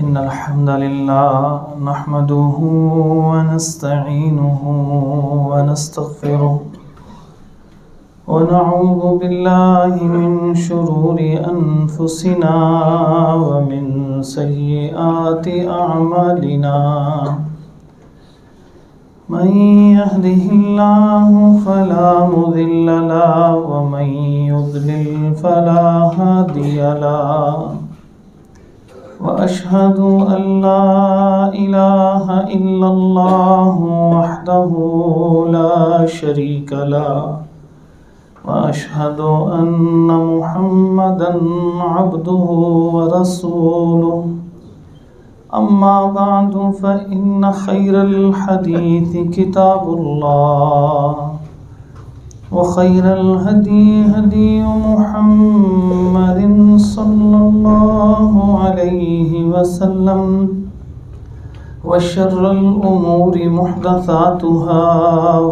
إن الحمد لله نحمده ونستعينه ونستغفره ونعوذ بالله من شرور أنفسنا ومن سيئات أعمالنا من يهده الله فلا مضل له ومن يضلل فلا هادي له وأشهد أن لا إله إلا الله وحده لا شريك له وأشهد أن محمدًا عبده ورسوله أما بعد فإن خير الحديث كتاب الله وخير الهدي هدي محمد صلى الله عليه وسلم وشر الأمور محدثاتها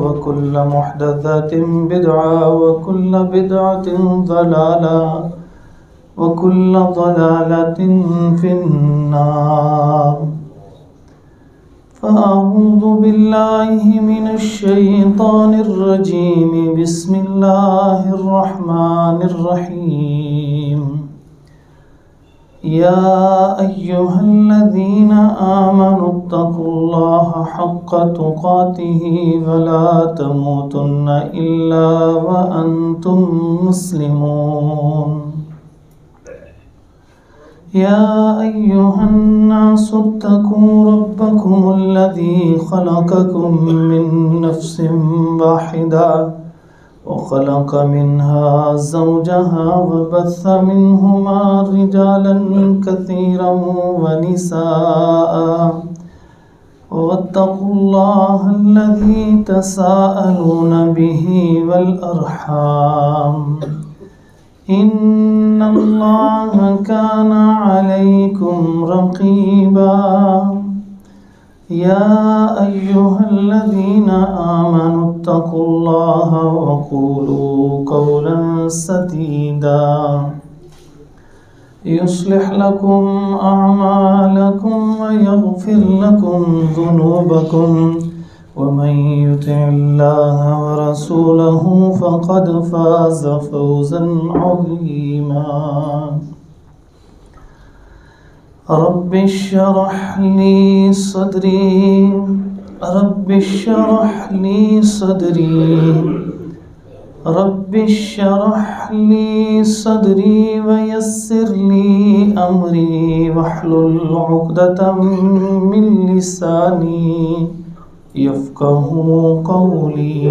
وكل محدثة بدعة وكل بدعة ضلالة وكل ضلالة في النار فأعوذ بالله من الشيطان الرجيم بسم الله الرحمن الرحيم يا أيها الذين آمنوا اتقوا الله حق تقاته ولا تموتن إلا وأنتم مسلمون يا أيها الناس اتقوا ربكم الذي خلقكم من نفس واحدة وخلق منها زوجها وبث منهما رجالا كثيرا ونساء واتقوا الله الذي تساءلون به والأرحام إن الله كان عليكم رقيبا يا أيها الذين آمنوا اتقوا الله وقولوا قولا سديدا يصلح لكم أعمالكم ويغفر لكم ذنوبكم ومن يطع الله ورسوله فقد فاز فوزا عظيما رب اشرح لي صدري رب اشرح لي صدري رب اشرح لي صدري ويسر لي أمري واحلل عقدة من لساني يفقهوا قولي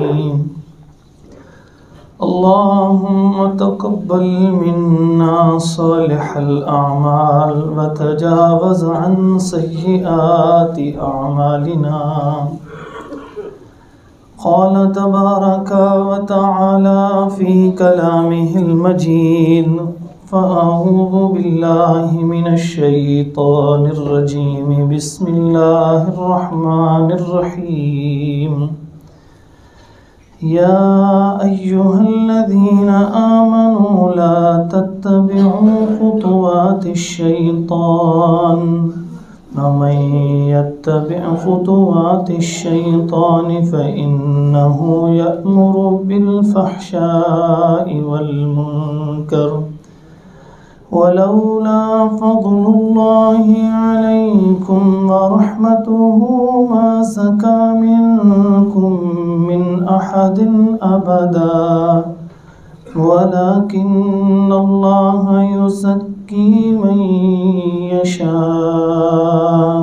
اللهم تقبل منا صالح الأعمال وتجاوز عن سيئات أعمالنا قال تبارك وتعالى في كلامه المجيد فأعوذ بالله من الشيطان الرجيم بسم الله الرحمن الرحيم يا أيها الذين آمنوا لا تتبعوا خطوات الشيطان ومن يتبع خطوات الشيطان فإنه يأمر بالفحشاء والمنكر ولولا فضل الله عليكم ورحمته ما زكى منكم من أحد أبدا ولكن الله يزكي من يشاء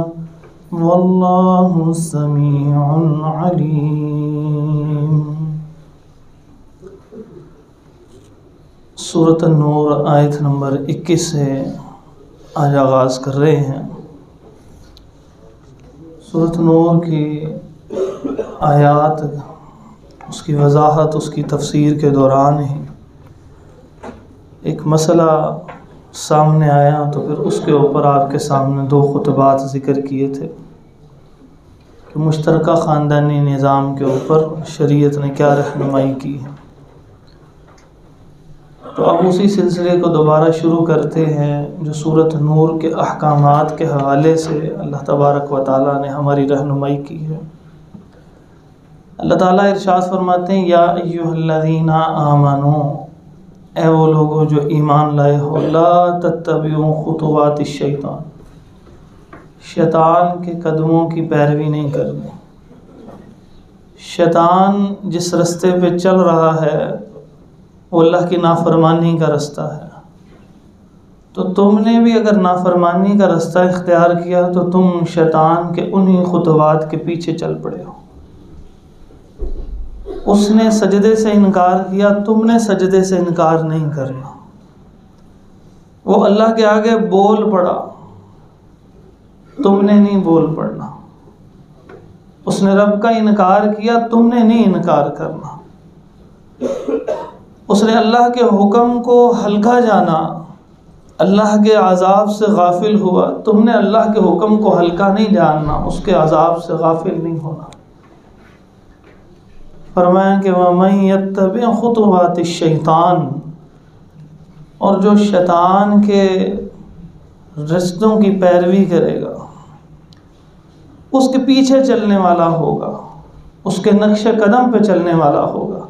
والله سميع عليم سورۃ النور آیت نمبر 21 سے آج آغاز کر رہے ہیں۔ سورۃ نور کی آیات، اس کی وضاحت، اس کی تفسیر کے دوران ہی ایک مسئلہ سامنے آیا تو پھر اس کے اوپر آپ کے سامنے 2 خطبات ذکر کیے تھے کہ مشترکہ خاندانی نظام کے اوپر شریعت نے کیا رہنمائی کی ہے۔ تو اب اسی سلسلے کو دوبارہ شروع کرتے ہیں جو سورۃ نور کے احکامات کے حوالے سے اللہ تبارک و تعالیٰ نے ہماری رہنمائی کی ہے۔ اللہ تعالیٰ ارشاد فرماتے ہیں یا ایھا الذین آمنو، اے وہ لوگوں جو ایمان لائے ہو، لا تتبعوا خطوات الشیطان، شیطان کے قدموں کی پیروی نہیں کرنی۔ شیطان جس رستے پہ چل رہا ہے وہ اللہ کی نافرمانی کا رستہ ہے، تو تم نے بھی اگر نافرمانی کا رستہ اختیار کیا تو تم شیطان کے انہی خطوات کے پیچھے چل پڑے ہو۔ اس نے سجدے سے انکار کیا، تم نے سجدے سے انکار نہیں کرنا۔ وہ اللہ کے آگے بول پڑا، تم نے نہیں بول پڑنا۔ اس نے رب کا انکار کیا، تم نے نہیں انکار کرنا۔ اس نے اللہ کے حکم کو ہلکا جانا، اللہ کے عذاب سے غافل ہوا، تم نے اللہ کے حکم کو ہلکا نہیں جاننا، اس کے عذاب سے غافل نہیں ہونا۔ فرمایا کہ وَمَن يَتَّبِعْ خُطُوَاتِ الشَّيْطَانِ، اور جو شیطان کے رستوں کی پیروی کرے گا، اس کے پیچھے چلنے والا ہوگا، اس کے نقش قدم پہ چلنے والا ہوگا،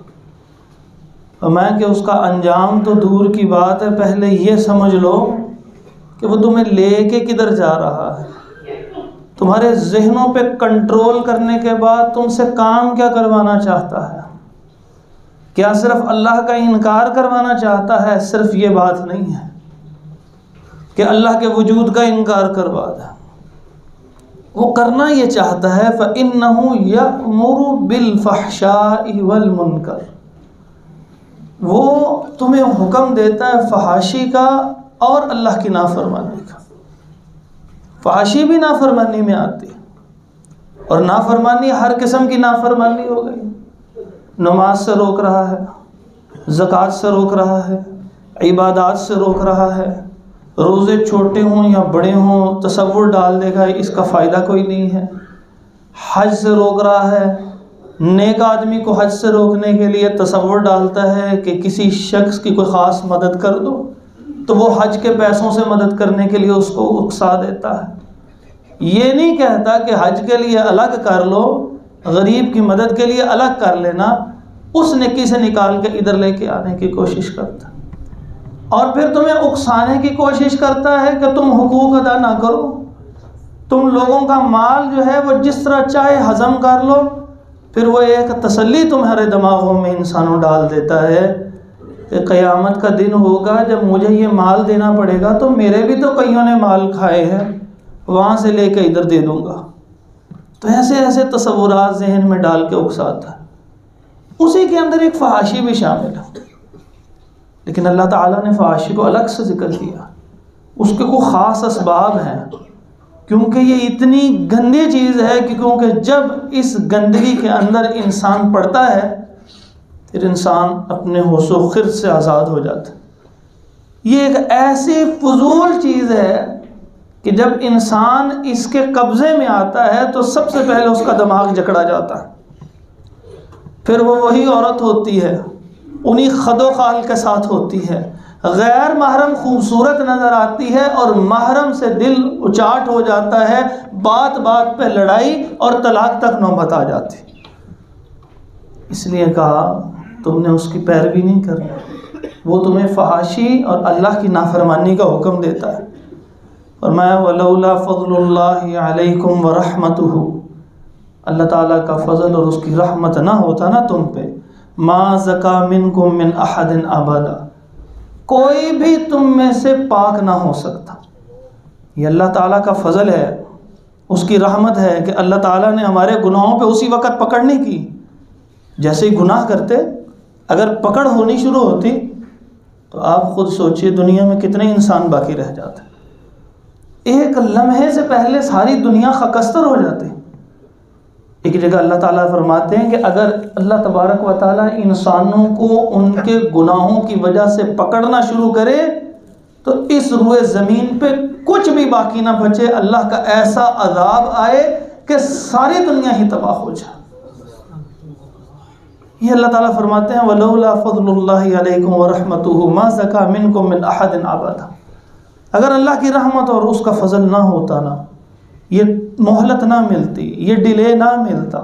فرمایا کہ اس کا انجام تو دور کی بات ہے، پہلے یہ سمجھ لو کہ وہ تمہیں لے کے کدھر جا رہا ہے۔ تمہارے ذہنوں پہ کنٹرول کرنے کے بعد تم سے کام کیا کروانا چاہتا ہے؟ کیا صرف اللہ کا انکار کروانا چاہتا ہے؟ صرف یہ بات نہیں ہے کہ اللہ کے وجود کا انکار کروا دے، وہ کرنا یہ چاہتا ہے فَإِنَّهُ يَأْمُرُ بِالْفَحْشَاءِ وَالْمُنکَرِ، وہ تمہیں حکم دیتا ہے فحاشی کا اور اللہ کی نافرمانی کا۔ فحاشی بھی نافرمانی میں آتی، اور نافرمانی ہر قسم کی نافرمانی ہو گئی۔ نماز سے روک رہا ہے، زکوٰۃ سے روک رہا ہے، عبادات سے روک رہا ہے، روزے چھوٹے ہوں یا بڑے ہوں تصور ڈال دے گا اس کا فائدہ کوئی نہیں ہے۔ حج سے روک رہا ہے، نیک آدمی کو حج سے روکنے کے لیے تصور ڈالتا ہے کہ کسی شخص کی کوئی خاص مدد کر دو، تو وہ حج کے پیسوں سے مدد کرنے کے لیے اس کو اکسا دیتا ہے۔ یہ نہیں کہتا کہ حج کے لیے الگ کر لو، غریب کی مدد کے لیے الگ کر لینا، اس نیکی سے نکال کے ادھر لے کے آنے کی کوشش کرتا ہے، اور پھر تمہیں اکسانے کی کوشش کرتا ہے کہ تم حقوق ادا نہ کرو، تم لوگوں کا مال جو ہے وہ جس طرح چاہے ہضم کر لو۔ پھر وہ ایک تسلی تمہارے دماغوں میں انسانوں ڈال دیتا ہے کہ قیامت کا دن ہوگا جب مجھے یہ مال دینا پڑے گا تو میرے بھی تو کئیوں نے مال کھائے ہیں، وہاں سے لے کے ادھر دے دوں گا۔ تو ایسے ایسے تصورات ذہن میں ڈال کے اکساتا ہے۔ اسی کے اندر ایک فحاشی بھی شامل ہے، لیکن اللہ تعالیٰ نے فحاشی کو الگ سے ذکر کیا، اس کے کوئی خاص اسباب ہیں، کیونکہ یہ اتنی گندی چیز ہے کہ کیونکہ جب اس گندگی کے اندر انسان پڑتا ہے پھر انسان اپنے ہوش و خرد سے آزاد ہو جاتا ہے۔ یہ ایک ایسی فضول چیز ہے کہ جب انسان اس کے قبضے میں آتا ہے تو سب سے پہلے اس کا دماغ جکڑا جاتا ہے، پھر وہ وہی عورت ہوتی ہے، انہی خد و خال کے ساتھ ہوتی ہے، غیر محرم خوبصورت نظر آتی ہے اور محرم سے دل اچاٹ ہو جاتا ہے، بات بات پہ لڑائی اور طلاق تک نوبت آ جاتی۔ اس لیے کہا تم نے اس کی پیروی نہیں کرنی، وہ تمہیں فحاشی اور اللہ کی نافرمانی کا حکم دیتا ہے۔ فرمایا وَلَوْلَا فَضْلُ اللَّهِ عَلَيْكُمْ وَرَحْمَتُهُ، اللہ تعالیٰ کا فضل اور اس کی رحمت نہ ہوتا نا تم پہ، مَا زَكَى مِنْكُمْ مِنْ أَحَدٍ أَبَدًا، کوئی بھی تم میں سے پاک نہ ہو سکتا۔ یہ اللہ تعالیٰ کا فضل ہے، اس کی رحمت ہے کہ اللہ تعالیٰ نے ہمارے گناہوں پہ اسی وقت پکڑ نہیں کی۔ جیسے ہی گناہ کرتے اگر پکڑ ہونی شروع ہوتی تو آپ خود سوچئے دنیا میں کتنے انسان باقی رہ جاتے، ایک لمحے سے پہلے ساری دنیا خاکستر ہو جاتی۔ ایک جگہ اللہ تعالیٰ فرماتے ہیں کہ اگر اللہ تبارک و تعالیٰ انسانوں کو ان کے گناہوں کی وجہ سے پکڑنا شروع کرے تو اس روئے زمین پہ کچھ بھی باقی نہ بچے، اللہ کا ایسا عذاب آئے کہ ساری دنیا ہی تباہ ہو جائے۔ یہ اللہ تعالیٰ فرماتے ہیں وَلَوْلَا فَضْلُ اللَّهِ عَلَيْكُمْ وَرَحْمَتُهُ مَا زَكَى مِنْكُمْ مِنْ أَحَدٍ أَبَدًا، اگر اللہ کی رحمت اور اس کا فضل نہ ہوتا نا، یہ مہلت نہ ملتی، یہ ڈیلے نہ ملتا،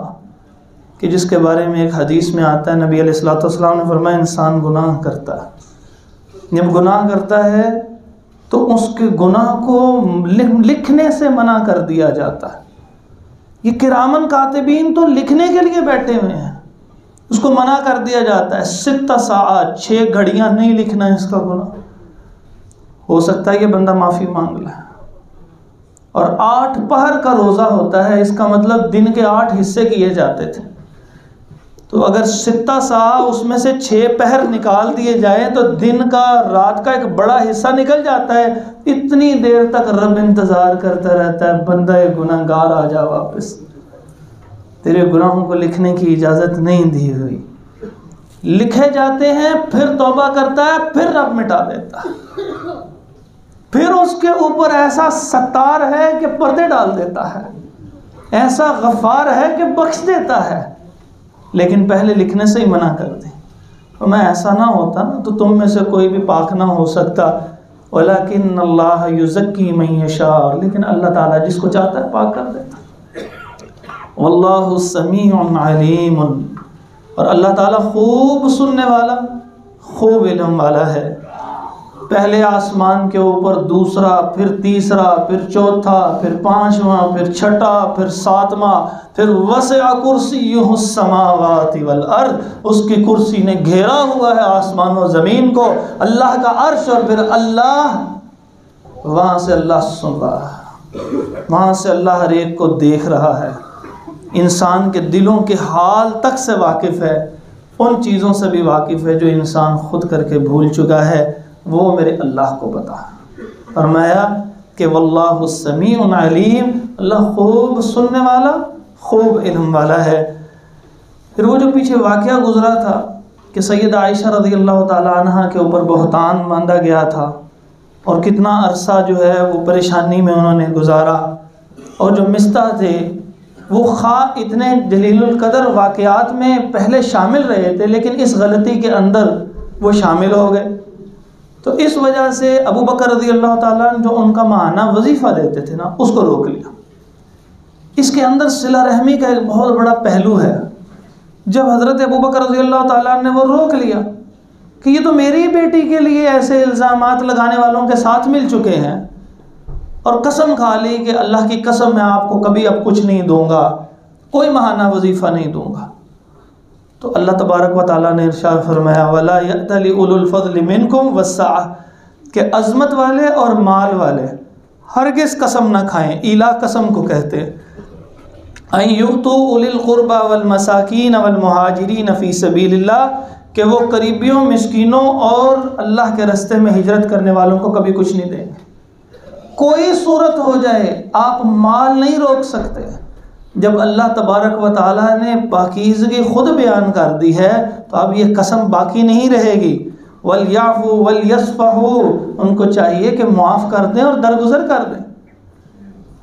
کہ جس کے بارے میں ایک حدیث میں آتا ہے نبی علیہ الصلوۃ والسلام نے فرمایا انسان گناہ کرتا ہے، جب گناہ کرتا ہے تو اس کے گناہ کو لکھنے سے منع کر دیا جاتا ہے۔ یہ کرامن کاتبین تو لکھنے کے لیے بیٹھے ہوئے ہیں، اس کو منع کر دیا جاتا ہے 6 ساعات 6 گھڑیاں نہیں لکھنا ہے اس کا گناہ۔ ہو سکتا ہے یہ بندہ معافی مانگ لے، اور 8 پہر کا روزہ ہوتا ہے، اس کا مطلب دن کے 8 حصے کیے جاتے تھے، تو اگر 6 ساعت اس میں سے 6 پہر نکال دیے جائیں تو دن کا رات کا ایک بڑا حصہ نکل جاتا ہے۔ اتنی دیر تک رب انتظار کرتا رہتا ہے بندہ گناہ گار آ جا واپس، تیرے گناہوں کو لکھنے کی اجازت نہیں دی ہوئی۔ لکھے جاتے ہیں، پھر توبہ کرتا ہے، پھر رب مٹا دیتا ہے، پھر اس کے اوپر ایسا ستار ہے کہ پردے ڈال دیتا ہے، ایسا غفار ہے کہ بخش دیتا ہے، لیکن پہلے لکھنے سے ہی منع کر دیں۔ اور میں ایسا نہ ہوتا نا تو تم میں سے کوئی بھی پاک نہ ہو سکتا، وَلَكِنَّ اللَّهَ يُزَكِّي مَن يَشَاءُ، لیکن اللہ تعالیٰ جس کو چاہتا ہے پاک کر دیتا ہے۔ واللہ سمیع علیم، اور اللہ تعالیٰ خوب سننے والا، خوب علم والا ہے۔ پہلے آسمان کے اوپر، دوسرا، پھر تیسرا، پھر چوتھا، پھر 5واں، پھر 6واں، پھر 7واں، پھر وسع کرسیہ السماوات والارض، اس کی کرسی نے گھیرا ہوا ہے آسمان و زمین کو، اللہ کا عرش، اور پھر اللہ وہاں سے اللہ سن رہا ہے، وہاں سے اللہ ہر ایک کو دیکھ رہا ہے، انسان کے دلوں کے حال تک سے واقف ہے، ان چیزوں سے بھی واقف ہے جو انسان خود کر کے بھول چکا ہے، وہ میرے اللہ کو پتا ہے۔ فرمایا کہ واللہ سمیع علیم، اللہ خوب سننے والا، خوب علم والا ہے۔ پھر وہ جو پیچھے واقعہ گزرا تھا کہ سیدہ عائشہ رضی اللہ تعالیٰ عنہ کے اوپر بہتان باندھا گیا تھا، اور کتنا عرصہ جو ہے وہ پریشانی میں انہوں نے گزارا، اور جو مستح تھے وہ خواہ اتنے جلیل القدر واقعات میں پہلے شامل رہے تھے، لیکن اس غلطی کے اندر وہ شامل ہو گئے، تو اس وجہ سے ابو بکر رضی اللہ تعالیٰ جو ان کا ماہانہ وظیفہ دیتے تھے نا، اس کو روک لیا۔ اس کے اندر صلہ رحمی کا ایک بہت بڑا پہلو ہے۔ جب حضرت ابو بکر رضی اللہ تعالیٰ نے وہ روک لیا کہ یہ تو میری بیٹی کے لیے ایسے الزامات لگانے والوں کے ساتھ مل چکے ہیں، اور قسم کھا لی کہ اللہ کی قسم میں آپ کو کبھی اب کچھ نہیں دوں گا، کوئی ماہانہ وظیفہ نہیں دوں گا، تو اللہ تبارک و تعالیٰ نے ارشاد فرمایا وَلَا يَأْتَلِ أُولُو الْفَضْلِ مِنْكُمْ وَالسَّعَةِ، کہ عظمت والے اور مال والے ہرگز قسم نہ کھائیں، ایلا قسم کو کہتے ہیں، أَن يُؤْتُوا أُولِي الْقُرْبَى وَالْمَسَاكِينَ وَالْمُهَاجِرِينَ فِي سَبِيلِ اللَّهِ، کہ وہ قریبیوں، مسکینوں اور اللہ کے راستے میں ہجرت کرنے والوں کو کبھی کچھ نہیں دیں گے۔ کوئی صورت ہو جائے آپ مال نہیں روک سکتے۔ جب اللہ تبارک و تعالیٰ نے پاکیزگی خود بیان کر دی ہے تو اب یہ قسم باقی نہیں رہے گی۔ وَلْيَعْفُوا وَلْيَصْفَحُوا، ان کو چاہیے کہ معاف کر دیں اور درگزر کر دیں۔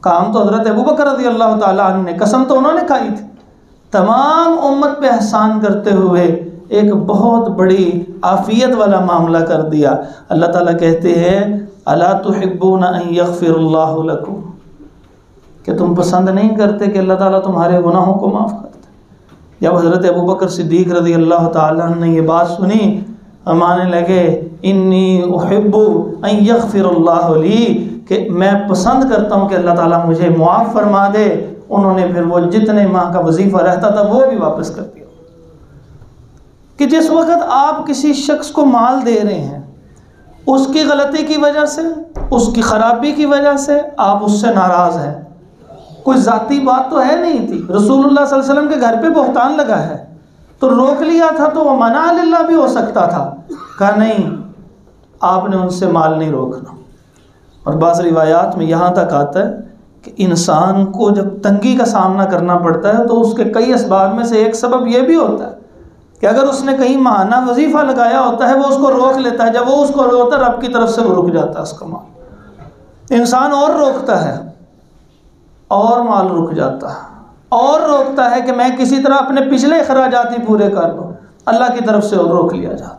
کام تو حضرت ابو بکر رضی اللہ تعالیٰ عنہ نے، قسم تو انہوں نے کھائی تھی، تمام امت پہ احسان کرتے ہوئے ایک بہت بڑی عافیت والا معاملہ کر دیا۔ اللہ تعالیٰ کہتے ہیں اَلَا تُحِبُّونَ أَن يَغْفِرَ اللَّهُ لَكُمْ، کہ تم پسند نہیں کرتے کہ اللہ تعالیٰ تمہارے گناہوں کو معاف کرتے۔ جب حضرت ابو بکر صدیق رضی اللہ تعالیٰ عنہ نے یہ بات سنی، مانے لگے انی احب ان یغفر اللہ لی، کہ میں پسند کرتا ہوں کہ اللہ تعالیٰ مجھے معاف فرما دے۔ انہوں نے پھر وہ جتنے ماہ کا وظیفہ رہتا تھا وہ بھی واپس کر دیا، کہ جس وقت آپ کسی شخص کو مال دے رہے ہیں، اس کی غلطی کی وجہ سے، اس کی خرابی کی وجہ سے آپ اس سے ناراض ہیں، کوئی ذاتی بات تو ہے نہیں تھی، رسول اللہ صلی اللہ علیہ وسلم کے گھر پہ بہتان لگا ہے تو روک لیا تھا، تو وہ منع للہ بھی ہو سکتا تھا، کہا نہیں آپ نے ان سے مال نہیں روکنا۔ اور بعض روایات میں یہاں تک آتا ہے کہ انسان کو جب تنگی کا سامنا کرنا پڑتا ہے تو اس کے کئی اسباب میں سے ایک سبب یہ بھی ہوتا ہے کہ اگر اس نے کہیں ماہانہ وظیفہ لگایا ہوتا ہے وہ اس کو روک لیتا ہے، جب وہ اس کو روکتا ہے رب کی طرف سے وہ رک جاتا ہے اس کا مال۔ انسان اور روکتا ہے اور مال رک جاتا ہے، اور روکتا ہے کہ میں کسی طرح اپنے پچھلے اخراجات ہی پورے کر لوں، اللہ کی طرف سے روک لیا جاتا.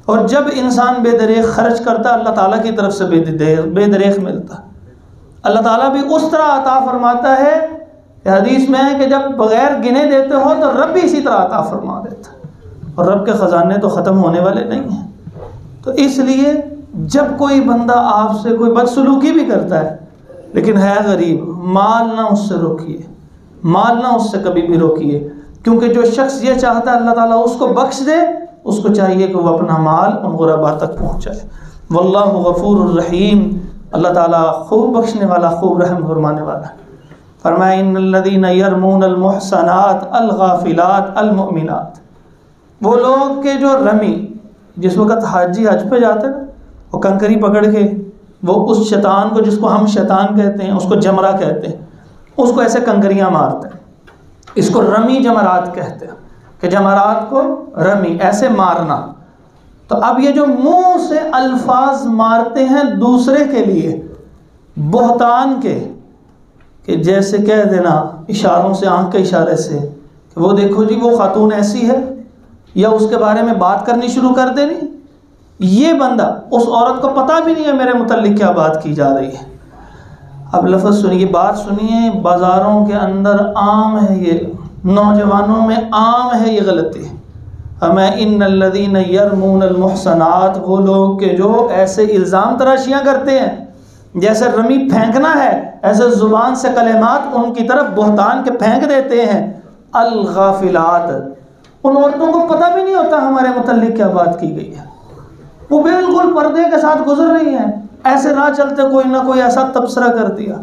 اور جب انسان بے دریغ خرچ کرتا اللہ تعالیٰ کی طرف سے بے دریغ ملتا. اللہ تعالیٰ بھی اس طرح عطا فرماتا ہے کہ حدیث میں ہے کہ جب بغیر گنے دیتے ہو تو رب بھی اسی طرح عطا فرما دیتا ہے. اور رب کے خزانے تو ختم ہونے والے نہیں ہیں. تو اس لیے جب کوئی بندہ آپ سے کوئی بدسلوکی بھی کرتا ہے لیکن ہے غریب، مال نہ اس سے روکیے، مال نہ اس سے کبھی بھی روکیے، کیونکہ جو شخص یہ چاہتا ہے اللہ تعالیٰ اس کو بخش دے، اس کو چاہیے کہ وہ اپنا مال ان غرباء تک پہنچائے. واللہ غفور الرحیم، اللہ تعالیٰ خوب بخشنے والا، خوب رحم فرمانے والا. فرمایا ان الذین یرمون المحصنات الغافلات المؤمنات، وہ لوگ کہ جو رمی، جس وقت حاجی حج پہ جاتے ہیں وہ کنکری پکڑ کے وہ اس شیطان کو، جس کو ہم شیطان کہتے ہیں، اس کو جمرہ کہتے ہیں، اس کو ایسے کنکریاں مارتے ہیں. اس کو رمی جمرات کہتے ہیں کہ جمرات کو رمی ایسے مارنا. تو اب یہ جو منہ سے الفاظ مارتے ہیں دوسرے کے لیے بہتان کے، کہ جیسے کہہ دینا اشاروں سے، آنکھ کے اشارے سے کہ وہ دیکھو جی وہ خاتون ایسی ہے، یا اس کے بارے میں بات کرنی شروع کر دینی. یہ بندہ، اس عورت کو پتہ بھی نہیں ہے میرے متعلق کیا بات کی جا رہی ہے. اب لفظ سنیے، بات سنیے، بازاروں کے اندر عام ہے، یہ نوجوانوں میں عام ہے یہ غلطی. ہمیں ان الذین یرمون المحصنات، وہ لوگ کہ جو ایسے الزام تراشیاں کرتے ہیں، جیسے رمی پھینکنا ہے ایسے زبان سے کلمات ان کی طرف بہتان کے پھینک دیتے ہیں. الغافلات، ان عورتوں کو پتہ بھی نہیں ہوتا ہمارے متعلق کیا بات کی گئی ہے، وہ بالکل پردے کے ساتھ گزر رہی ہیں، ایسے راہ چلتے کوئی نہ کوئی ایسا تبصرہ کر دیا،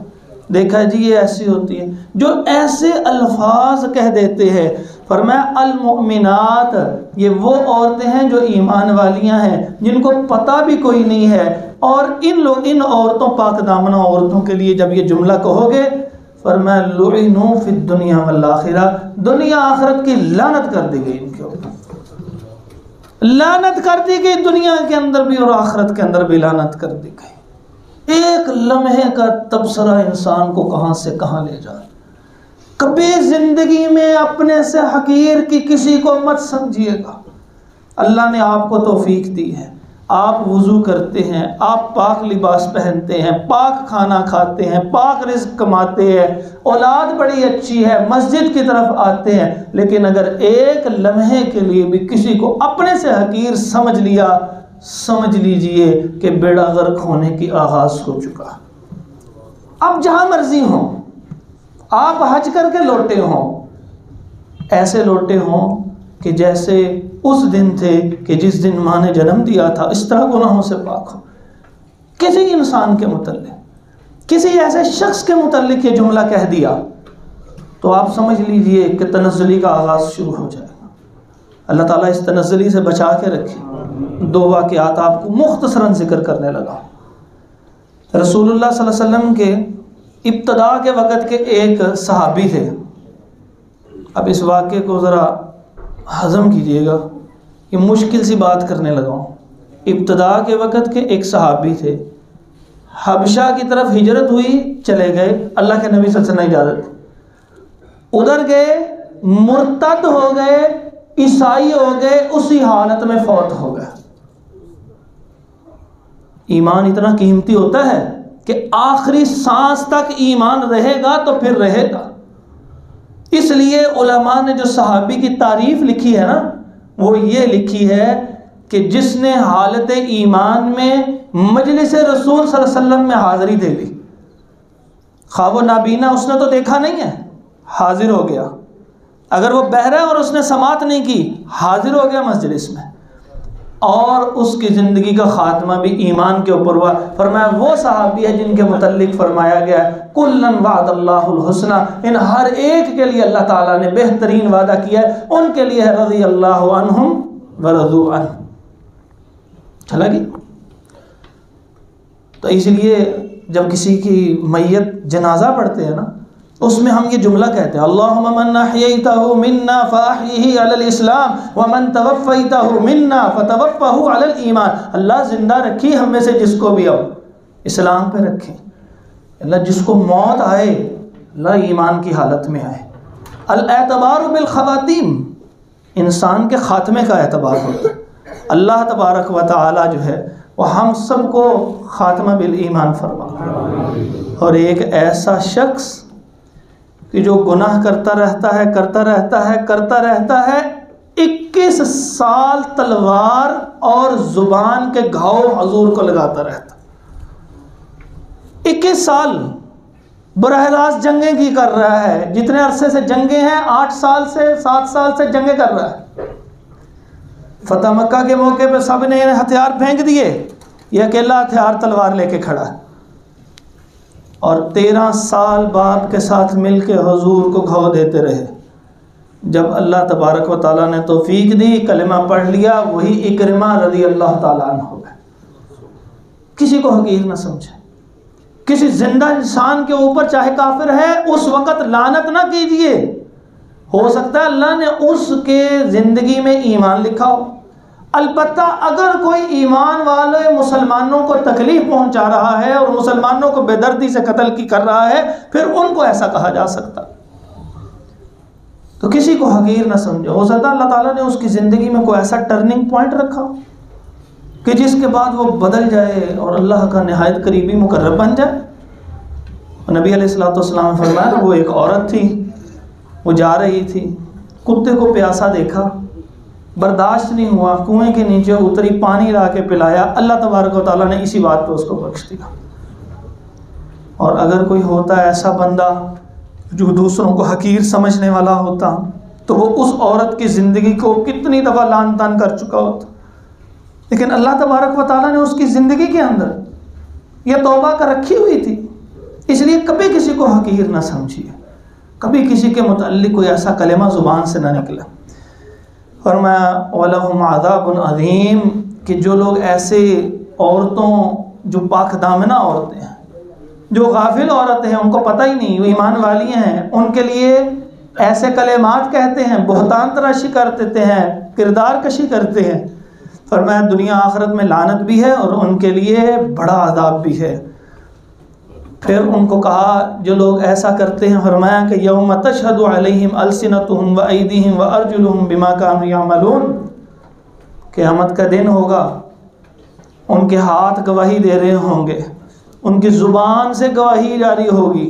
دیکھا جی یہ ایسی ہوتی ہے، جو ایسے الفاظ کہہ دیتے ہیں. فرمایا المؤمنات، یہ وہ عورتیں ہیں جو ایمان والیاں ہیں، جن کو پتہ بھی کوئی نہیں ہے. اور ان عورتوں، پاک دامنہ عورتوں کے لیے جب یہ جملہ کہو گے، فرمایا لعنوا فی الدنیا والآخرہ، دنیا آخرت کی لعنت کر دی گئی، ان کے اوپر لعنت کر دی گئی، دنیا کے اندر بھی اور آخرت کے اندر بھی لعنت کر دی گئی. ایک لمحے کا تبصرہ انسان کو کہاں سے کہاں لے جائے. کبھی زندگی میں اپنے سے حقیر کی کسی کو مت سمجھیے گا. اللہ نے آپ کو توفیق دی ہے، آپ وضو کرتے ہیں، آپ پاک لباس پہنتے ہیں، پاک کھانا کھاتے ہیں، پاک رزق کماتے ہیں، اولاد بڑی اچھی ہے، مسجد کی طرف آتے ہیں، لیکن اگر ایک لمحے کے لیے بھی کسی کو اپنے سے حقیر سمجھ لیا، سمجھ لیجئے کہ بیڑا غرق ہونے کی آغاز ہو چکا. اب جہاں مرضی ہوں، آپ حج کر کے لوٹے ہوں، ایسے لوٹے ہوں کہ جیسے اس دن تھے کہ جس دن ماں نے جنم دیا تھا، اس طرح گناہوں سے پاک ہو. کسی انسان کے متعلق، کسی ایسے شخص کے متعلق یہ جملہ کہہ دیا تو آپ سمجھ لیجئے کہ تنزلی کا آغاز شروع ہو جائے گا. اللہ تعالیٰ اس تنزلی سے بچا کے رکھے. دو واقعات آپ کو مختصراً ذکر کرنے لگا. رسول اللہ صلی اللہ علیہ وسلم کے ابتدا کے وقت کے ایک صحابی تھے. اب اس واقعے کو ذرا ہضم کیجئے گا، یہ مشکل سی بات کرنے لگا ہوں. ابتدا کے وقت کے ایک صحابی تھے، حبشہ کی طرف ہجرت ہوئی، چلے گئے، اللہ کے نبی صلی اللہ علیہ وسلم نے اجازت، ادھر گئے، مرتد ہو گئے، عیسائی ہو گئے، اسی حالت میں فوت ہو گئے. ایمان اتنا قیمتی ہوتا ہے کہ آخری سانس تک ایمان رہے گا تو پھر رہے گا. اس لیے علماء نے جو صحابی کی تعریف لکھی ہے نا، وہ یہ لکھی ہے کہ جس نے حالت ایمان میں مجلس رسول صلی اللہ علیہ وسلم میں حاضری دے لی، خواہ وہ نابینا، اس نے تو دیکھا نہیں ہے، حاضر ہو گیا. اگر وہ بہرا اور اس نے سماعت نہیں کی، حاضر ہو گیا مجلس میں، اور اس کی زندگی کا خاتمہ بھی ایمان کے اوپر ہوا. فرمایا وہ صحابی ہے جن کے متعلق فرمایا گیا ہے کُلًّا وعد اللہ الحسنى، ان ہر ایک کے لیے اللہ تعالیٰ نے بہترین وعدہ کیا ہے، ان کے لیے ہے رضی اللہ عنہم ورضوا عنہ. چلا گی. تو اس لیے جب کسی کی میت جنازہ پڑھتے ہیں نا، اس میں ہم یہ جملہ کہتے ہیں اللہم من احییتہ منا فاحیہ علی الاسلام ومن توفیتہ منا فتوفہ علی الایمان. اللہ زندہ رکھی ہم میں سے جس کو بھی اب اسلام پہ رکھیں. اللہ جس کو موت آئے، اللہ ایمان کی حالت میں آئے. الاعتبار بالخواتیم، انسان کے خاتمے کا اعتبار ہوتا ہے۔ اللہ تبارک و تعالی جو ہے وہ ہم سب کو خاتمہ بالایمان فرمائے۔ اور ایک ایسا شخص کہ جو گناہ کرتا رہتا ہے 21 سال تلوار اور زبان کے گھاؤ حضور کو لگاتا رہتا، 21 سال براہ راست جنگیں کی کر رہا ہے، جتنے عرصے سے جنگیں ہیں 8 سال سے 7 سال سے جنگیں کر رہا ہے۔ فتح مکہ کے موقع پہ سب نے ہتھیار پھینک دیے، یہ اکیلا ہتھیار تلوار لے کے کھڑا ہے، اور 13 سال باپ کے ساتھ مل کے حضور کو گھاؤ دیتے رہے۔ جب اللہ تبارک و تعالیٰ نے توفیق دی، کلمہ پڑھ لیا، وہی اکرمہ رضی اللہ تعالیٰ عنہ ہو گئے۔ کسی کو حقیر نہ سمجھے، کسی زندہ انسان کے اوپر چاہے کافر ہے اس وقت لعنت نہ کیجیے، ہو سکتا ہے اللہ نے اس کے زندگی میں ایمان لکھا ہو۔ البتہ اگر کوئی ایمان والے مسلمانوں کو تکلیف پہنچا رہا ہے اور مسلمانوں کو بے دردی سے قتل کی کر رہا ہے، پھر ان کو ایسا کہا جا سکتا۔ تو کسی کو حقیر نہ سمجھو، ہو سکتا ہے اللہ تعالیٰ نے اس کی زندگی میں کوئی ایسا ٹرننگ پوائنٹ رکھا کہ جس کے بعد وہ بدل جائے اور اللہ کا نہایت قریبی مقرب بن جائے۔ نبی علیہ الصلوۃ والسلام نے فرمایا وہ ایک عورت تھی، وہ جا رہی تھی، کتے کو پیاسا دیکھا، برداشت نہیں ہوا، کنویں کے نیچے اتری، پانی لا کے پلایا، اللہ تبارک و تعالیٰ نے اسی بات پہ اس کو بخش دیا۔ اور اگر کوئی ہوتا ہے ایسا بندہ جو دوسروں کو حقیر سمجھنے والا ہوتا تو وہ اس عورت کی زندگی کو کتنی دفعہ لعن طعن کر چکا ہوتا، لیکن اللہ تبارک و تعالیٰ نے اس کی زندگی کے اندر یہ توبہ کا رکھی ہوئی تھی۔ اس لیے کبھی کسی کو حقیر نہ سمجھیے، کبھی کسی کے متعلق کوئی ایسا کلمہ زبان سے نہ نکلا۔ فرمایا وَلَهُمْ عَذَابٌ عَظِيمٌ، کہ جو لوگ ایسے عورتوں جو پاک دامنہ عورتیں ہیں، جو غافل عورتیں ہیں، ان کو پتہ ہی نہیں وہ ایمان والی ہیں، ان کے لیے ایسے کلمات کہتے ہیں، بہتان تراشی کر دیتے ہیں، کردار کشی کرتے ہیں، فرمایا دنیا آخرت میں لعنت بھی ہے اور ان کے لیے بڑا عذاب بھی ہے۔ پھر ان کو کہا جو لوگ ایسا کرتے ہیں، فرمایا کہ یوم تشہد علیہم السنتہم وایدیہم وارجلہم بما کانوا یعملون، قیامت کا دن ہوگا، ان کے ہاتھ گواہی دے رہے ہوں گے، ان کی زبان سے گواہی جاری ہوگی،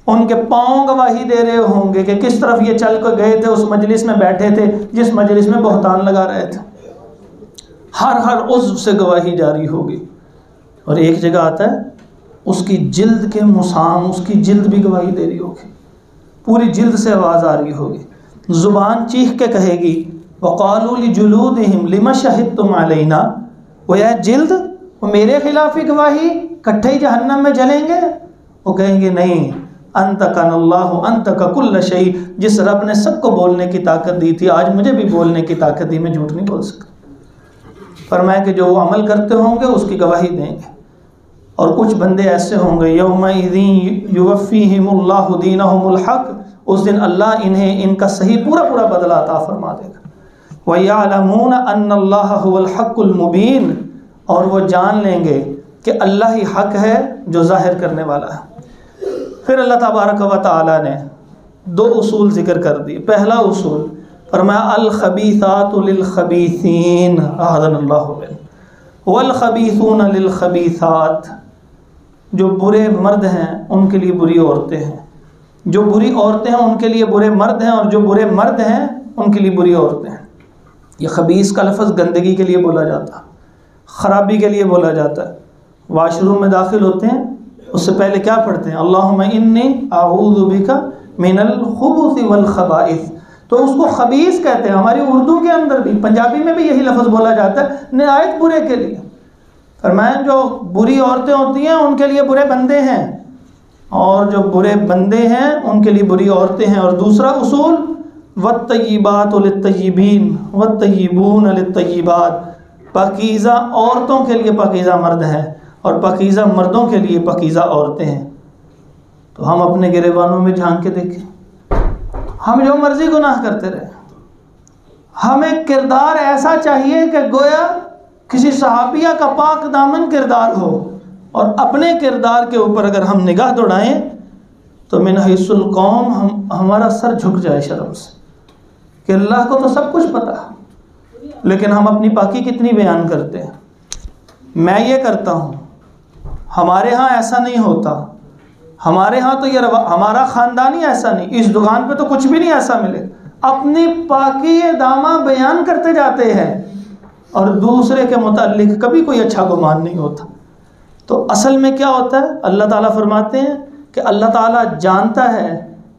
ان کے پاؤں گواہی دے رہے ہوں گے کہ کس طرف یہ چل کر گئے تھے، اس مجلس میں بیٹھے تھے جس مجلس میں بہتان لگا رہے تھے، ہر عضو سے گواہی جاری ہوگی۔ اور ایک جگہ آتا ہے اس کی جلد کے مسام، اس کی جلد بھی گواہی دے رہی ہوگی، پوری جلد سے آواز آ رہی ہوگی، زبان چیخ کے کہے گی وَقَالُوا لِجُلُودِهِمْ لِمَ شَهِدتُّمْ عَلَيْنَا، وہ یہ جلد وہ میرے خلاف ہی گواہی، کٹھے ہی جہنم میں جلیں گے؟ وہ کہیں گے نہیں، انتقن اللہ انتق کل شیء، جس رب نے سب کو بولنے کی طاقت دی تھی آج مجھے بھی بولنے کی طاقت دی، میں جھوٹ نہیں بول سکتا۔ فرمایا کہ جو وہ عمل کرتے ہوں گے اس کی گواہی دیں گے۔ اور کچھ بندے ایسے ہوں گے یومئذ یوفیہم اللہ دینہم الحق، اس دن اللہ انہیں ان کا صحیح پورا بدلہ عطا فرما دے گا۔ وَيَعْلَمُونَ أَنَّ اللَّهَ هُوَ الْحَقُّ الْمُبِينُ، اور وہ جان لیں گے کہ اللہ ہی حق ہے جو ظاہر کرنے والا ہے۔ پھر اللہ تبارک و تعالیٰ نے 2 اصول ذکر کر دیے۔ پہلا اصول فرمایا الخبیثات للخبیثین اعاذنا اللہ منہ والخبیثون للخبیثات، جو برے مرد ہیں ان کے لیے بری عورتیں ہیں، جو بری عورتیں ہیں ان کے لیے برے مرد ہیں، اور جو برے مرد ہیں ان کے لیے بری عورتیں ہیں۔ یہ خبیث کا لفظ گندگی کے لیے بولا جاتا ہے، خرابی کے لیے بولا جاتا ہے۔ واش روم میں داخل ہوتے ہیں اس سے پہلے کیا پڑھتے ہیں؟ اللہم انی اعوذ بک من الخبث والخبائث، تو اس کو خبیث کہتے ہیں۔ ہماری اردو کے اندر بھی، پنجابی میں بھی یہی لفظ بولا جاتا ہے نہایت برے کے لیے۔ فرمایا جو بری عورتیں ہوتی ہیں ان کے لیے برے بندے ہیں، اور جو برے بندے ہیں ان کے لیے بری عورتیں ہیں۔ اور دوسرا اصول والطیبات للطیبین والطیبون للطیبات، پاکیزہ عورتوں کے لیے پاکیزہ مرد ہیں اور پاکیزہ مردوں کے لیے پاکیزہ عورتیں ہیں۔ تو ہم اپنے گریبانوں میں جھانک کے دیکھیں، ہم جو مرضی گناہ کرتے رہے، ہمیں کردار ایسا چاہیے کہ گویا کسی صحابیہ کا پاک دامن کردار ہو، اور اپنے کردار کے اوپر اگر ہم نگاہ دوڑائیں تو من حیث القوم ہمارا سر جھک جائے شرم سے کہ اللہ کو تو سب کچھ پتہ، لیکن ہم اپنی پاکی کتنی بیان کرتے ہیں. میں یہ کرتا ہوں، ہمارے ہاں ایسا نہیں ہوتا، ہمارے ہاں تو یہ ہمارا خاندان ہی ایسا نہیں، اس دکان پہ تو کچھ بھی نہیں ایسا ملے. اپنی پاکی دامہ بیان کرتے جاتے ہیں اور دوسرے کے متعلق کبھی کوئی اچھا گمان نہیں ہوتا. تو اصل میں کیا ہوتا ہے؟ اللہ تعالیٰ فرماتے ہیں کہ اللہ تعالیٰ جانتا ہے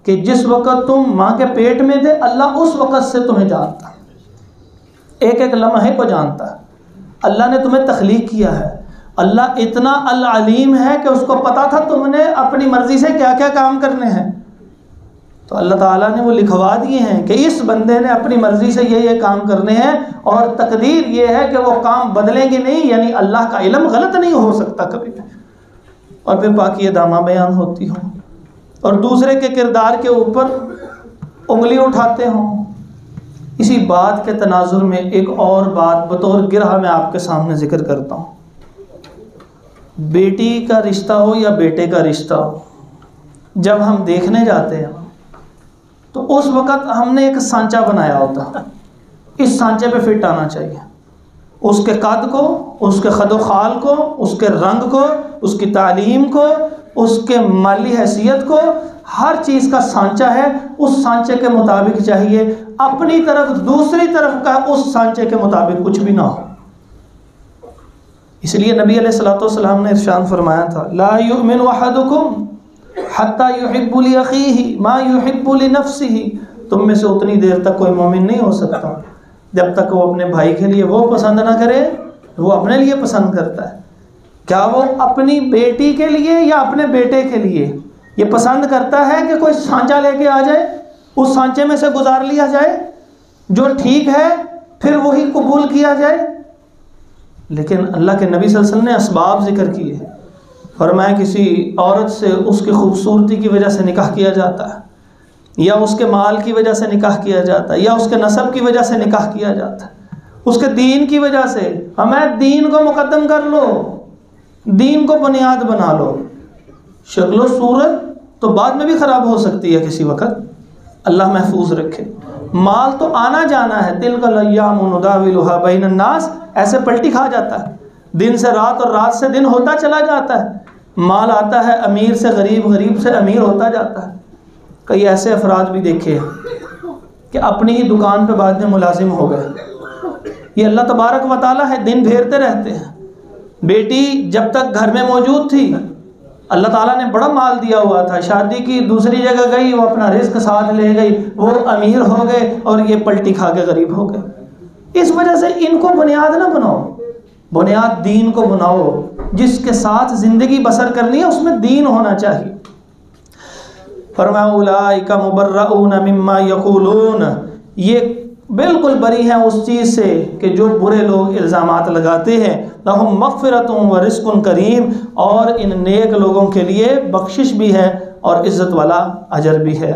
کہ جس وقت تم ماں کے پیٹ میں تھے، اللہ اس وقت سے تمہیں جانتا، ایک ایک لمحے کو جانتا ہے. اللہ نے تمہیں تخلیق کیا ہے، اللہ اتنا العلیم ہے کہ اس کو پتا تھا تم نے اپنی مرضی سے کیا کیا کام کرنے ہیں. تو اللہ تعالیٰ نے وہ لکھوا دیے ہیں کہ اس بندے نے اپنی مرضی سے یہ کام کرنے ہیں، اور تقدیر یہ ہے کہ وہ کام بدلیں گے نہیں، یعنی اللہ کا علم غلط نہیں ہو سکتا کبھی بھی. اور پھر پاکی دامہ بیان ہوتی ہوں اور دوسرے کے کردار کے اوپر انگلی اٹھاتے ہوں. اسی بات کے تناظر میں ایک اور بات بطور گرہ میں آپ کے سامنے ذکر کرتا ہوں. بیٹی کا رشتہ ہو یا بیٹے کا رشتہ ہو، جب ہم دیکھنے جاتے ہیں تو اس وقت ہم نے ایک سانچہ بنایا ہوتا، اس سانچے پہ فٹ آنا چاہیے. اس کے قد کو، اس کے خد و خال کو، اس کے رنگ کو، اس کی تعلیم کو، اس کے مالی حیثیت کو، ہر چیز کا سانچہ ہے. اس سانچے کے مطابق چاہیے، اپنی طرف دوسری طرف کا اس سانچے کے مطابق کچھ بھی نہ ہو. اس لیے نبی علیہ الصلوۃ والسلام نے ارشاد فرمایا تھا، لا یؤمن احدکم حتی یحب لاخیہ ما یحب لنفسہ. تم میں سے اتنی دیر تک کوئی مومن نہیں ہو سکتا جب تک وہ اپنے بھائی کے لیے وہ پسند نہ کرے وہ اپنے لیے پسند کرتا ہے. کیا وہ اپنی بیٹی کے لیے یا اپنے بیٹے کے لیے یہ پسند کرتا ہے کہ کوئی سانچہ لے کے آ جائے، اس سانچے میں سے گزار لیا جائے، جو ٹھیک ہے پھر وہی قبول کیا جائے؟ لیکن اللہ کے نبی صلی اللہ علیہ وسلم نے اسباب ذکر کیے. فرمایا کسی عورت سے اس کی خوبصورتی کی وجہ سے نکاح کیا جاتا ہے، یا اس کے مال کی وجہ سے نکاح کیا جاتا ہے، یا اس کے نسب کی وجہ سے نکاح کیا جاتا ہے، اس کے دین کی وجہ سے. ہمیں دین کو مقدم کر لو، دین کو بنیاد بنا لو. شکل و صورت تو بعد میں بھی خراب ہو سکتی ہے کسی وقت، اللہ محفوظ رکھے. مال تو آنا جانا ہے، تلک الایام نداولھا بین الناس، ایسے پلٹی کھا جاتا ہے، دن سے رات اور رات سے دن ہوتا چلا جاتا ہے. مال آتا ہے امیر سے غریب، غریب سے امیر ہوتا جاتا ہے. کئی ایسے افراد بھی دیکھے ہیں کہ اپنی ہی دکان پہ بعد میں ملازم ہو گئے. یہ اللہ تبارک و تعالیٰ ہے، دن پھیرتے رہتے ہیں. بیٹی جب تک گھر میں موجود تھی اللہ تعالیٰ نے بڑا مال دیا ہوا تھا، شادی کی دوسری جگہ گئی، وہ اپنا رزق ساتھ لے گئی، وہ امیر ہو گئے اور یہ پلٹی کھا کے غریب ہو گئے. اس وجہ سے ان کو بنیاد نہ بناؤ، بنیاد دین کو بناؤ. جس کے ساتھ زندگی بسر کرنی ہے اس میں دین ہونا چاہیے. فرمایا اولئک مبرؤون مما یقولون، یہ بالکل بری ہیں اس چیز سے کہ جو برے لوگ الزامات لگاتے ہیں. لہم مغفرۃ و رزق کریم، اور ان نیک لوگوں کے لیے بخشش بھی ہے اور عزت والا اجر بھی ہے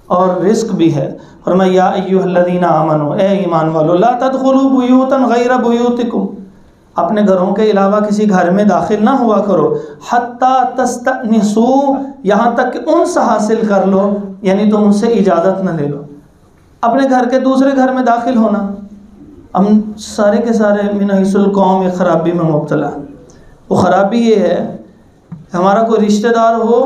اور رزق بھی ہے. فرمایا یا ایھا الذین آمنوا، اے ایمان والو، لا تدخلوا بیوتا غیر بیوتکم، اپنے گھروں کے علاوہ کسی گھر میں داخل نہ ہوا کرو. حتی تستأنسوا، یہاں تک کہ انس حاصل کر لو، یعنی تم ان سے اجازت نہ لے لو. اپنے گھر کے دوسرے گھر میں داخل ہونا، ہم سارے کے سارے من حیث القوم ایک خرابی میں مبتلا. وہ خرابی یہ ہے، ہمارا کوئی رشتہ دار ہو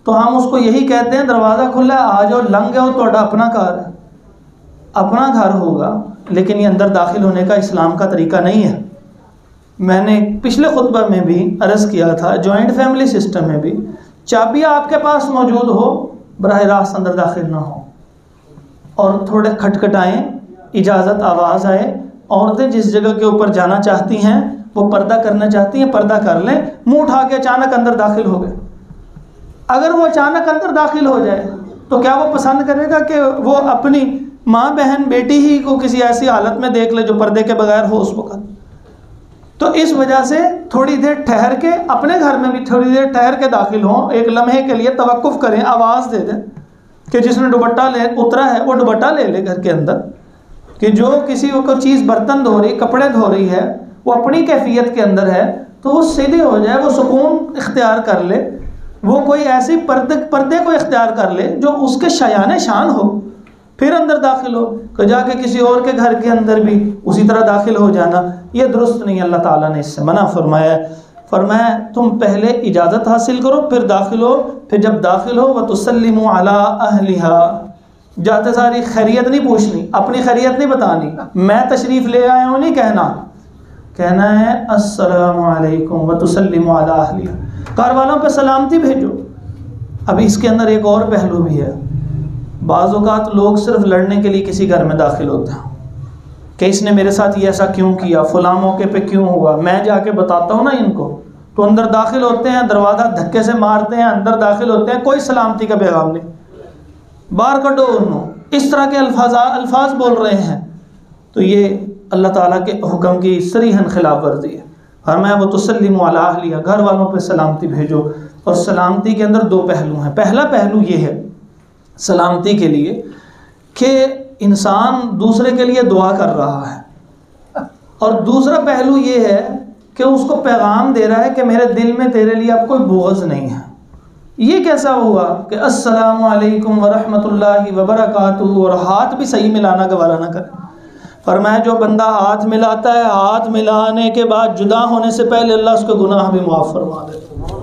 تو ہم اس کو یہی کہتے ہیں دروازہ کھلا ہے آ جاؤ، لنگ ہے، تو اپنا گھر ہے، اپنا گھر ہوگا، لیکن یہ اندر داخل ہونے کا اسلام کا طریقہ نہیں ہے. میں نے پچھلے خطبہ میں بھی عرض کیا تھا، جوائنٹ فیملی سسٹم میں بھی چابی آپ کے پاس موجود ہو، براہ راست اندر داخل نہ ہو اور تھوڑے کھٹکھٹائیں، اجازت آواز آئے. عورتیں جس جگہ کے اوپر جانا چاہتی ہیں، وہ پردہ کرنا چاہتی ہیں، پردہ کر لیں. منہ اٹھا کے اچانک اندر داخل ہو گئے، اگر وہ اچانک اندر داخل ہو جائے تو کیا وہ پسند کرے گا کہ وہ اپنی ماں بہن بیٹی ہی کو کسی ایسی حالت میں دیکھ لے جو پردے کے بغیر ہو اس وقت؟ تو اس وجہ سے تھوڑی دیر ٹھہر کے، اپنے گھر میں بھی تھوڑی دیر ٹھہر کے داخل ہوں، ایک لمحے کے لیے توقف کریں، آواز دے دیں کہ جس نے دوپٹہ لے اترا ہے وہ دوپٹہ لے لے گھر کے اندر، کہ جو کسی کو چیز برتن دھو رہی، کپڑے دھو رہی ہے، وہ اپنی کیفیت کے اندر ہے تو وہ سیدھی ہو جائے، وہ سکون اختیار کر لے، وہ کوئی ایسی پردے کو اختیار کر لے جو اس کے شایان شان ہو. پھر اندر داخل ہو، کہ جا کے کسی اور کے گھر کے اندر بھی اسی طرح داخل ہو جانا، یہ درست نہیں. اللہ تعالیٰ نے اس سے منع فرمایا ہے. فرمایا تم پہلے اجازت حاصل کرو پھر داخل ہو. پھر جب داخل ہو وَتُسَلِّمُوا عَلَىٰ أَهْلِهَا، جاتے ساری خیریت نہیں پوچھنی، اپنی خیریت نہیں بتانی، میں تشریف لے آیا ہوں نہیں کہنا ہے السلام علیکم وَتُسَلِّمُوا عَلَىٰ أَهْلِهَا، گھر والوں پہ سلامتی بھیجو. اب اس کے اندر ایک اور پہلو بھی ہے. بعض اوقات لوگ صرف لڑنے کے لیے کسی گھر میں داخل ہوتے ہیں کہ اس نے میرے ساتھ یہ ایسا کیوں کیا، فلاں موقع پہ کیوں ہوا، میں جا کے بتاتا ہوں نا ان کو. تو اندر داخل ہوتے ہیں، دروازہ دھکے سے مارتے ہیں، اندر داخل ہوتے ہیں، کوئی سلامتی کا پیغام نہیں، باہر کڈو انہوں، اس طرح کے الفاظ بول رہے ہیں. تو یہ اللہ تعالیٰ کے حکم کی صریحاً خلاف ورزی ہے. فرمایا وَتُسَلِّمُوا عَلَىٰ أَهْلِهَا، گھر والوں پہ سلامتی بھیجو. اور سلامتی کے اندر دو پہلو ہیں. پہلا پہلو یہ ہے سلامتی کے لیے کہ انسان دوسرے کے لیے دعا کر رہا ہے، اور دوسرا پہلو یہ ہے کہ اس کو پیغام دے رہا ہے کہ میرے دل میں تیرے لیے اب کوئی بغض نہیں ہے. یہ کیسا ہوا کہ السلام علیکم ورحمۃ اللہ وبرکاتہ اور ہاتھ بھی صحیح ملانا گوارا نہ کرے. فرمایا جو بندہ ہاتھ ملاتا ہے، ہاتھ ملانے کے بعد جدا ہونے سے پہلے اللہ اس کے گناہ بھی معاف فرما دیتا.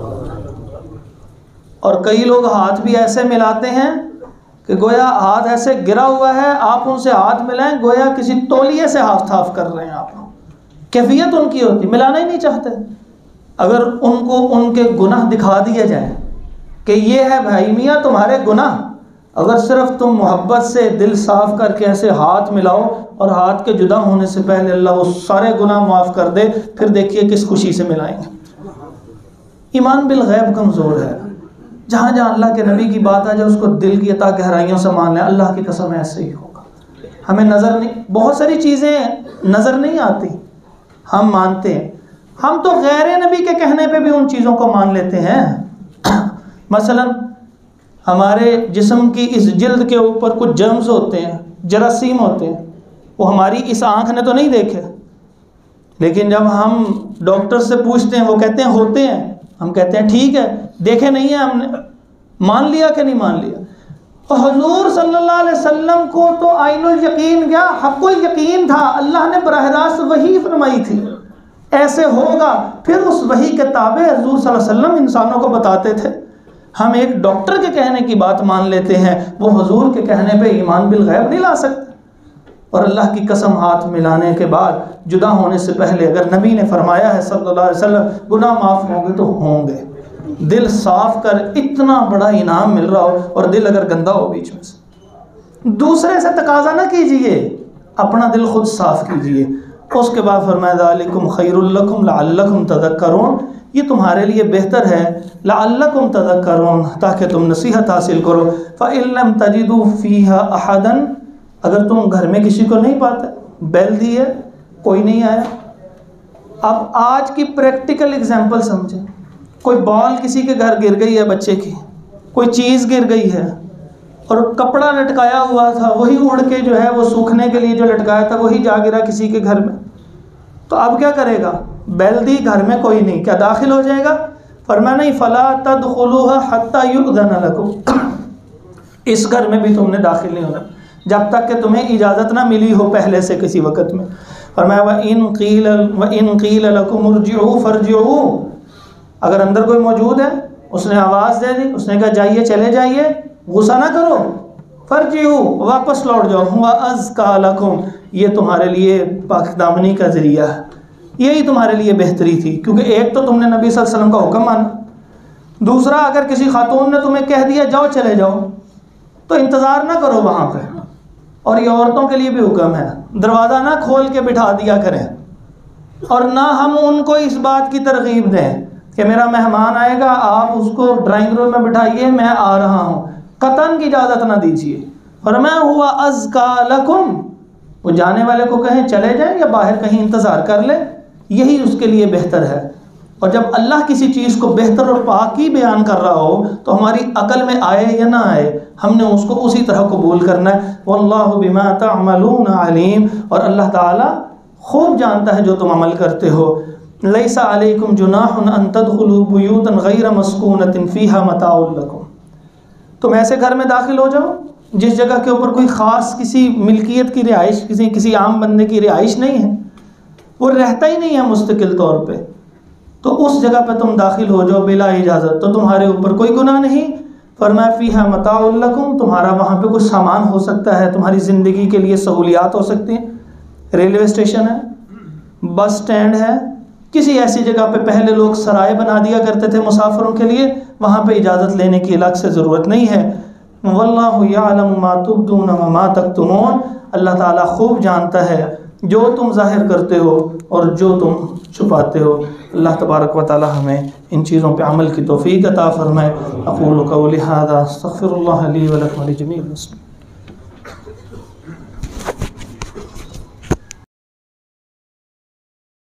اور کئی لوگ ہاتھ بھی ایسے ملاتے ہیں کہ گویا ہاتھ ایسے گرا ہوا ہے، آپ ان سے ہاتھ ملائیں گویا کسی تولیے سے ہاتھ صاف کر رہے ہیں. آپ کیفیت ان کی ہوتی، ملانا ہی نہیں چاہتے. اگر ان کو ان کے گناہ دکھا دیے جائیں کہ یہ ہے بھائی میاں تمہارے گناہ، اگر صرف تم محبت سے دل صاف کر کے ایسے ہاتھ ملاؤ اور ہاتھ کے جدا ہونے سے پہلے اللہ وہ سارے گناہ معاف کر دے، پھر دیکھیے کس خوشی سے ملائیں گے. ایمان بالغیب کمزور ہے. جہاں جہاں اللہ کے نبی کی بات آ جائے اس کو دل کی عطا گہرائیوں سے مان لیں. اللہ کی قسم ایسے ہی ہوگا. ہمیں نظر نہیں، بہت ساری چیزیں نظر نہیں آتی، ہم مانتے ہیں. ہم تو غیر نبی کے کہنے پہ بھی ان چیزوں کو مان لیتے ہیں. مثلا ہمارے جسم کی اس جلد کے اوپر کچھ جرمز ہوتے ہیں، جراثیم ہوتے ہیں، وہ ہماری اس آنکھ نے تو نہیں دیکھے، لیکن جب ہم ڈاکٹر سے پوچھتے ہیں وہ کہتے ہیں ہوتے ہیں، ہم کہتے ہیں ٹھیک ہے دیکھے نہیں ہیں ہم نے، مان لیا کہ نہیں مان لیا. حضور صلی اللہ علیہ وسلم کو تو عین الیقین کیا حق الیقین تھا. اللہ نے براہ راست وحی فرمائی تھی ایسے ہوگا، پھر اس وحی کے تابع حضور صلی اللہ علیہ وسلم انسانوں کو بتاتے تھے. ہم ایک ڈاکٹر کے کہنے کی بات مان لیتے ہیں، وہ حضور کے کہنے پہ ایمان بالغیب نہیں لا سکتے. اور اللہ کی قسم ہاتھ ملانے کے بعد جدا ہونے سے پہلے اگر نبی نے فرمایا ہے صلی اللہ علیہ وسلم گناہ معاف ہوں گے تو ہوں گے. دل صاف کر اتنا بڑا انعام مل رہا ہو، اور دل اگر گندا ہو بیچ میں سے، دوسرے سے تقاضا نہ کیجئے، اپنا دل خود صاف کیجئے. اس کے بعد فرمایا ذالکم خیر لکم لعلکم تذکرون، یہ تمہارے لیے بہتر ہے، لعلکم تذکرون تاکہ تم نصیحت حاصل کرو. فإن لم تجدوا فیہا احدا، اگر تم گھر میں کسی کو نہیں پاتے، بیل دی ہے کوئی نہیں آیا. اب آج کی پریکٹیکل اگزامپل سمجھیں. کوئی بال کسی کے گھر گر گئی ہے، بچے کی کوئی چیز گر گئی ہے، اور کپڑا لٹکایا ہوا تھا وہی اڑ کے جو ہے وہ سوکھنے کے لیے جو لٹکایا تھا وہی جا گرا کسی کے گھر میں. تو اب کیا کرے گا؟ بیل دی، گھر میں کوئی نہیں، کیا داخل ہو جائے گا؟ فرمایا نہیں فلا تدخلوها حتى يؤذن لكم، اس گھر میں بھی تم نے داخل نہیں ہونا جب تک کہ تمہیں اجازت نہ ملی ہو پہلے سے کسی وقت میں. فرمایا وَإِن قِيلَ لَكُمُ ارْجِعُوا فَارْجِعُوا، اگر اندر کوئی موجود ہے، اس نے آواز دے دی، اس نے کہا جائیے چلے جائیے، غصہ نہ کرو، فَارْجِعُوا واپس لوٹ جاؤ، هُوَ أَزْكَىٰ لَكُمْ، یہ تمہارے لیے پاک دامنی کا ذریعہ ہے، یہی تمہارے لیے بہتری تھی. کیونکہ ایک تو تم نے نبی صلی اللہ علیہ وسلم کا حکم مانا، دوسرا اگر کسی خاتون نے تمہیں کہہ دیا جاؤ چلے جاؤ تو انتظار نہ کرو وہاں پہ. اور یہ عورتوں کے لیے بھی حکم ہے، دروازہ نہ کھول کے بٹھا دیا کریں، اور نہ ہم ان کو اس بات کی ترغیب دیں کہ میرا مہمان آئے گا آپ اس کو ڈرائنگ روم میں بٹھائیے میں آ رہا ہوں، قطعاً کی اجازت نہ دیجیے. فرمایا ہوا ازکا لکم، وہ جانے والے کو کہیں چلے جائیں یا باہر کہیں انتظار کر لے، یہی اس کے لیے بہتر ہے. اور جب اللہ کسی چیز کو بہتر اور پاکی بیان کر رہا ہو تو ہماری عقل میں آئے یا نہ آئے ہم نے اس کو اسی طرح قبول کرنا ہے. واللہ بما تعملون علیم، اور اللہ تعالیٰ خوب جانتا ہے جو تم عمل کرتے ہو. لیس علیکم جناح ان تدخلوا بیوتا غیر مسکونۃ فیہا متاع لکم، تم ایسے گھر میں داخل ہو جاؤ جس جگہ کے اوپر کوئی خاص کسی ملکیت کی رہائش، کسی عام بندے کی رہائش نہیں ہے، وہ رہتا ہی نہیں ہے مستقل طور پہ، تو اس جگہ پہ تم داخل ہو جاؤ بلا اجازت، تو تمہارے اوپر کوئی گناہ نہیں۔ فرمایا فیہا متاع لکم، تمہارا وہاں پہ کوئی سامان ہو سکتا ہے، تمہاری زندگی کے لیے سہولیات ہو سکتی ہیں، ریلوے اسٹیشن ہے، بس سٹینڈ ہے، کسی ایسی جگہ پہ پہلے لوگ سرائے بنا دیا کرتے تھے مسافروں کے لیے، وہاں پہ اجازت لینے کی الگ سے ضرورت نہیں ہے۔ واللہ یعلم ما تبدون وما تکتمون، اللہ تعالیٰ خوب جانتا ہے جو تم ظاہر کرتے ہو اور جو تم چھپاتے ہو۔ اللہ تبارک و تعالیٰ ہمیں ان چیزوں پہ عمل کی توفیق عطا فرمائے۔ اقول قولی ھذا استغفر اللہ لی ولکم ولجمیع المسلمین۔